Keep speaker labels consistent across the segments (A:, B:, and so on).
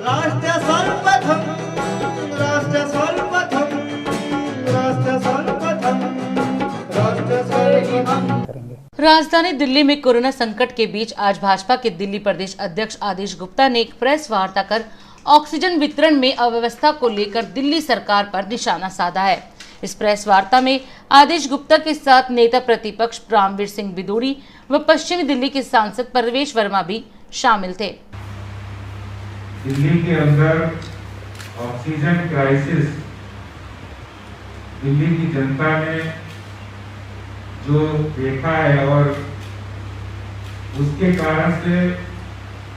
A: राष्ट्र सर्वप्रथम राष्ट्र सर्वप्रथम राष्ट्र सर्वप्रथम राष्ट्र सर्वप्रथम।
B: राजधानी दिल्ली में कोरोना संकट के बीच आज भाजपा के दिल्ली प्रदेश अध्यक्ष आदेश गुप्ता ने एक प्रेस वार्ता कर ऑक्सीजन वितरण में अव्यवस्था को लेकर दिल्ली सरकार पर निशाना साधा है। इस प्रेस वार्ता में आदेश गुप्ता के साथ नेता प्रतिपक्ष रामवीर सिंह बिदूरी व पश्चिमी दिल्ली के सांसद परवेश वर्मा भी शामिल थे।
C: दिल्ली के अंदर ऑक्सीजन क्राइसिस दिल्ली की जनता ने जो देखा है और उसके कारण से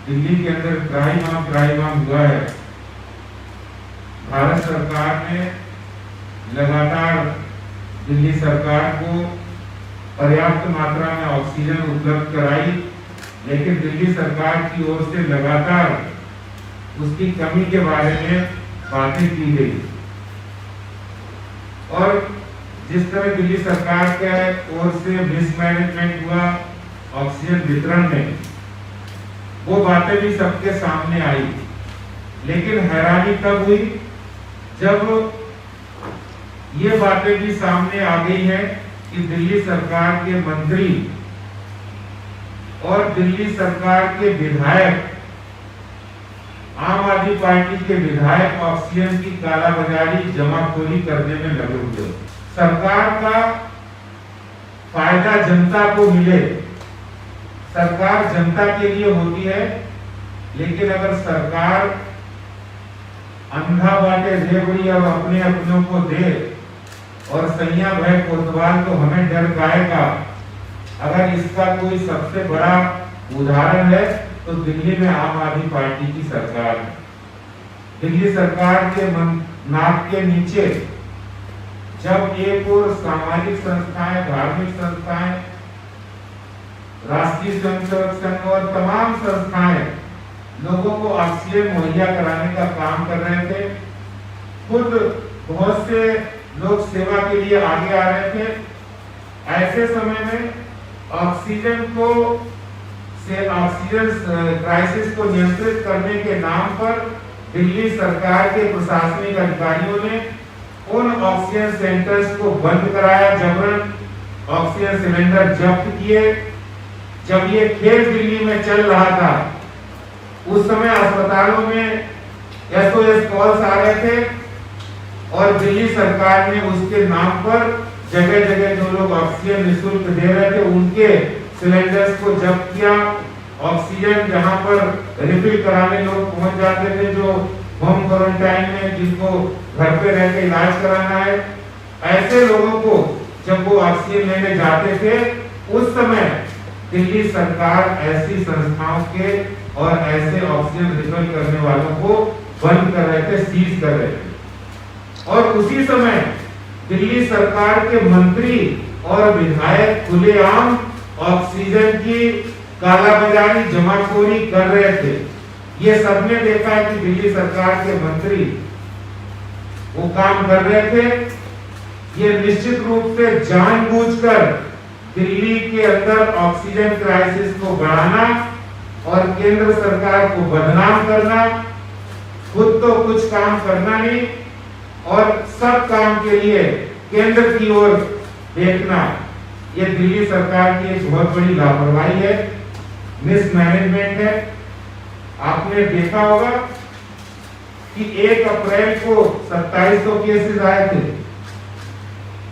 C: दिल्ली के अंदर त्राहिमाम हुआ है। भारत सरकार ने लगातार दिल्ली सरकार को पर्याप्त मात्रा में ऑक्सीजन उपलब्ध कराई, लेकिन दिल्ली सरकार की ओर से लगातार उसकी कमी के बारे में बातें की गई और जिस तरह दिल्ली सरकार के ओर से मिसमैनेजमेंट हुआ ऑक्सीजन वितरण में, वो बातें भी सबके सामने आई। लेकिन हैरानी तब हुई जब ये बातें भी सामने आ गई है कि दिल्ली सरकार के मंत्री और दिल्ली सरकार के विधायक, आम आदमी पार्टी के विधायक ऑक्सीजन की कालाबाजारी जमाखोरी करने में लगे हुए। सरकार का फायदा जनता को मिले, सरकार जनता के लिए होती है, लेकिन अगर सरकार अंधा बाटे रेवड़ी अब अपने अपनों को दे और सैया भय कोतवाल तो हमें डर गाएगा। अगर इसका कोई सबसे बड़ा उदाहरण है तो दिल्ली में आम आदमी पार्टी की सरकार है। दिल्ली सरकार के नाक के नीचे जब एक और सामाजिक संस्थाएं, धार्मिक संस्थाएं, राष्ट्रीय स्वयंसेवक संघ और तमाम संस्थाएं लोगों को ऑक्सीजन मुहैया कराने का काम कर रहे थे, खुद बहुत से लोग सेवा के लिए आगे आ रहे थे, ऐसे समय में ऑक्सीजन क्राइसिस को नियंत्रित करने के नाम पर दिल्ली सरकार के प्रशासनिक अधिकारियों ने उन ऑक्सीजन सेंटर्स को बंद कराया, जबरन ऑक्सीजन सिलेंडर जब्त किए। जब ये खेल दिल्ली में चल रहा था, उस समय अस्पतालों में SOS कॉल्स आ रहे थे और दिल्ली सरकार ने उसके नाम पर जगह जगह जो लोग ऑक्सीजन निःशुल्क दे रहे थे उनके सिलेंडर्स को जब्त किया। ऑक्सीजन जहां पर रिफिल कराने लोग पहुंच जाते थे, जो होम क्वारंटाइन में, जिनको घर पे रह के इलाज कराना है, ऐसे लोगों को जब वो ऑक्सीजन लेने जाते थे, उस समय दिल्ली सरकार ऐसी संस्थाओं के और ऐसे ऑक्सीजन रिफिल करने वालों को बंद कर रहे थे, सीज कर रहे थे। और उसी समय दिल्ली सरकार के मंत्री और विधायक खुलेआम ऑक्सीजन की कालाबाजारी जमाखोरी कर रहे थे। ये सबने देखा है कि दिल्ली सरकार के मंत्री वो काम कर रहे थे। ये निश्चित रूप से जानबूझकर दिल्ली के अंदर ऑक्सीजन क्राइसिस को बढ़ाना और केंद्र सरकार को बदनाम करना, खुद तो कुछ काम करना नहीं और सब काम के लिए केंद्र की ओर देखना, ये दिल्ली सरकार की एक बहुत बड़ी लापरवाही है, मिसमैनेजमेंट है। आपने देखा होगा कि 1 अप्रैल को 2700 केसेस आए थे।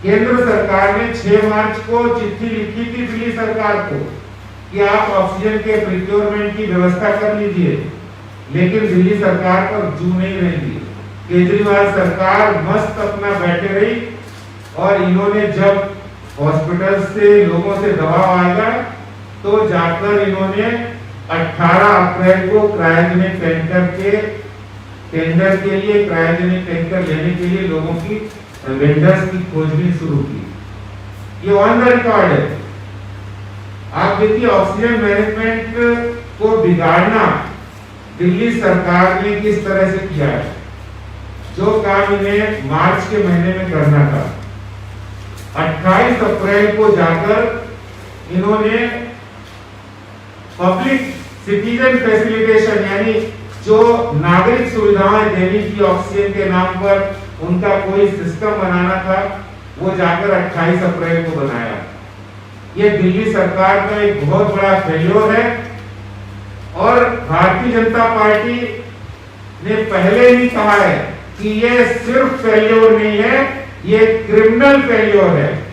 C: केंद्र सरकार ने 6 मार्च को चिट्ठी लिखी थी दिल्ली सरकार को कि आप ऑक्सीजन के प्रिक्योरमेंट की व्यवस्था कर लीजिए, लेकिन दिल्ली सरकार पर जू नहीं रहेगी। केजरीवाल सरकार मस्त अपना बैठे रही और इन्होंने जब हॉस्पिटल से लोगों से दबाव आएगा तो जाकर इन्होंने 18 अप्रैल को क्रायोजेनिक टैंकर के टेंडर के लिए, क्रायोजेनिक टैंकर लेने के लिए लोगों की वेंडर्स की खोजबीन शुरू की। ये ऑन द रिकॉर्ड है। आप देखिए ऑक्सीजन मैनेजमेंट को बिगाड़ना दिल्ली सरकार ने किस तरह से किया है। जो काम इन्हें मार्च के महीने में करना था, 28 अप्रैल को जाकर इन्होंने पब्लिक सिटीजन फैसिलिटेशन यानी जो नागरिक सुविधाएं देने की ऑक्सीजन के नाम पर उनका कोई सिस्टम बनाना था, वो जाकर 28 अप्रैल को बनाया। ये दिल्ली सरकार का एक बहुत बड़ा फेल्योर है और भारतीय जनता पार्टी ने पहले ही कहा है कि ये सिर्फ फेल्योर नहीं है, ये क्रिमिनल फेल्योर है।